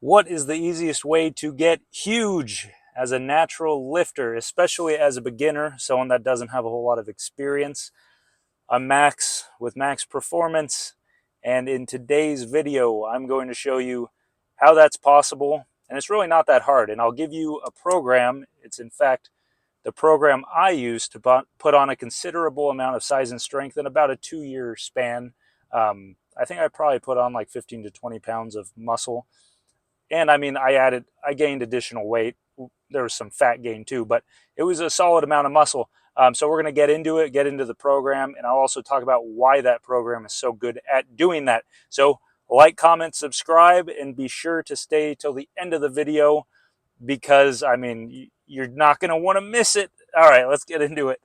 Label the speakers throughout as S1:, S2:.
S1: What is the easiest way to get huge as a natural lifter, especially as a beginner, someone that doesn't have a whole lot of experience? I'm Max with Max Performance, and in today's video, I'm going to show you how that's possible. And it's really not that hard. And I'll give you a program. It's in fact the program I use to put on a considerable amount of size and strength in about a 2-year span. I think I probably put on like 15 to 20 pounds of muscle. And I mean, I gained additional weight. There was some fat gain too, but it was a solid amount of muscle. So we're going to get into it, get into the program, and I'll also talk about why that program is so good at doing that. So like, comment, subscribe, and be sure to stay till the end of the video because, I mean, you're not going to want to miss it. All right, let's get into it.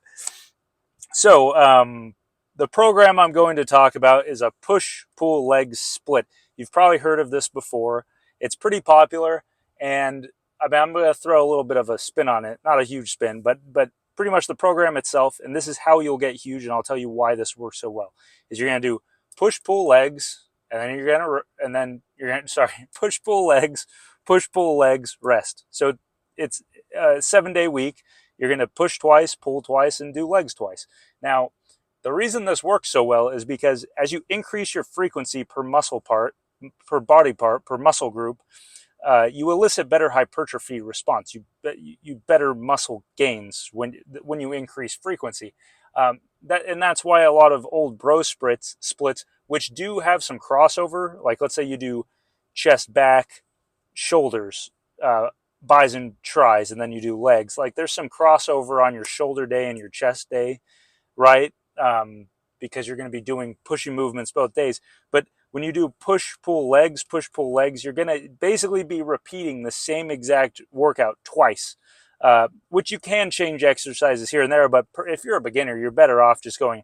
S1: So the program I'm going to talk about is a push-pull-legs split. You've probably heard of this before. It's pretty popular, and I mean, I'm going to throw a little bit of a spin on it. Not a huge spin, but pretty much the program itself, and this is how you'll get huge, and I'll tell you why this works so well, is you're going to do push-pull-legs, and then you're going to, sorry, push-pull-legs, push-pull-legs, rest. So it's a 7-day week. You're going to push twice, pull twice, and do legs twice. Now, the reason this works so well is because as you increase your frequency per muscle part, per body part, per muscle group, you elicit better hypertrophy response. You better muscle gains when you increase frequency. That's why a lot of old bro splits, which do have some crossover, like let's say you do chest, back, shoulders, bis and tris, and then you do legs. Like there's some crossover on your shoulder day and your chest day, right? Because you're going to be doing pushing movements both days. But when you do push pull legs, you're going to basically be repeating the same exact workout twice. Which you can change exercises here and there, but if you're a beginner, you're better off just going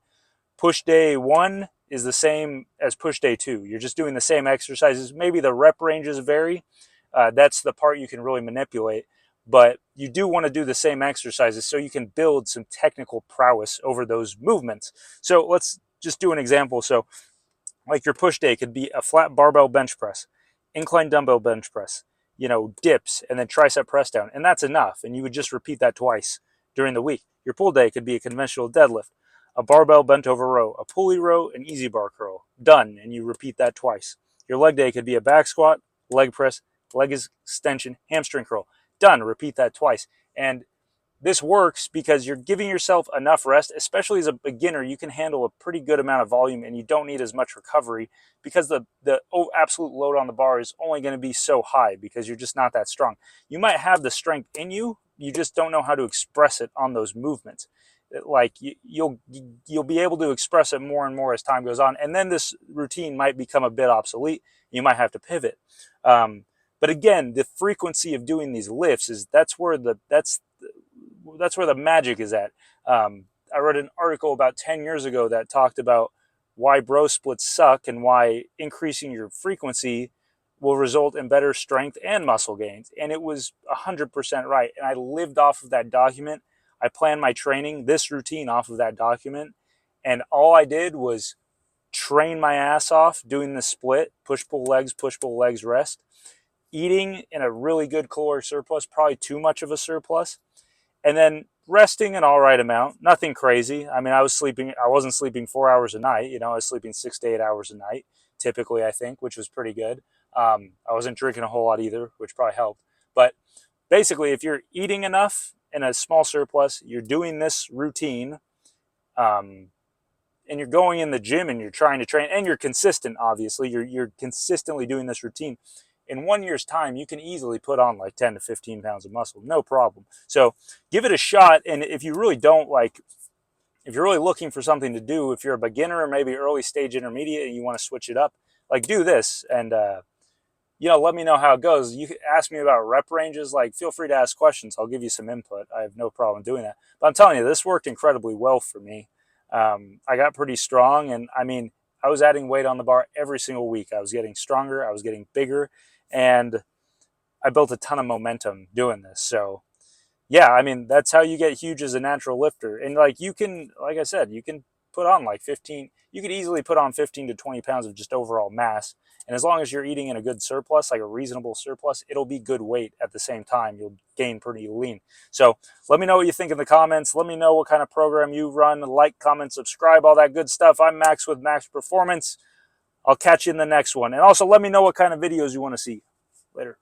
S1: push day 1 is the same as push day 2. You're just doing the same exercises. Maybe the rep ranges vary. That's the part you can really manipulate. But you do want to do the same exercises so you can build some technical prowess over those movements. So let's just do an example. So like your push day could be a flat barbell bench press, incline dumbbell bench press, dips, and then tricep press down. And that's enough. And you would just repeat that twice during the week. Your pull day could be a conventional deadlift, a barbell bent over row, a pulley row, an easy bar curl. Done. And you repeat that twice. Your leg day could be a back squat, leg press, leg extension, hamstring curl. Done. Repeat that twice. And this works because you're giving yourself enough rest, especially as a beginner. You can handle a pretty good amount of volume and you don't need as much recovery because the absolute load on the bar is only going to be so high because you're just not that strong. You might have the strength in you, you just don't know how to express it on those movements. Like you'll be able to express it more and more as time goes on, and then this routine might become a bit obsolete. You might have to pivot. But again, the frequency of doing these lifts that's where the magic is at. I read an article about 10 years ago that talked about why bro splits suck and why increasing your frequency will result in better strength and muscle gains. And it was 100% right. And I lived off of that document. I planned my training, this routine, off of that document. And all I did was train my ass off doing the split, push, pull, legs, rest, eating in a really good caloric surplus, probably too much of a surplus, and then resting an all right amount, nothing crazy. I mean, I wasn't sleeping 4 hours a night. I was sleeping 6 to 8 hours a night, typically, I think, which was pretty good. I wasn't drinking a whole lot either, which probably helped. But basically, if you're eating enough in a small surplus, you're doing this routine, and you're going in the gym and you're trying to train, and you're consistent, obviously, you're consistently doing this routine, in 1 year's time, you can easily put on like 10 to 15 pounds of muscle, no problem. So give it a shot. And if you really don't if you're really looking for something to do, if you're a beginner or maybe early stage intermediate and you want to switch it up, like do this and, let me know how it goes. You can ask me about rep ranges. Like, feel free to ask questions. I'll give you some input. I have no problem doing that. But I'm telling you, this worked incredibly well for me. I got pretty strong, and I mean, I was adding weight on the bar every single week. I was getting stronger. I was getting bigger. And I built a ton of momentum doing this. So yeah, I mean, that's how you get huge as a natural lifter. And like I said, you can put on like 15, you could easily put on 15 to 20 pounds of just overall mass. And as long as you're eating in a good surplus, like a reasonable surplus, it'll be good weight at the same time. You'll gain pretty lean. So let me know what you think in the comments. Let me know what kind of program you run. Like, comment, subscribe, all that good stuff. I'm Max with Max Performance. I'll catch you in the next one. And also let me know what kind of videos you want to see. Later.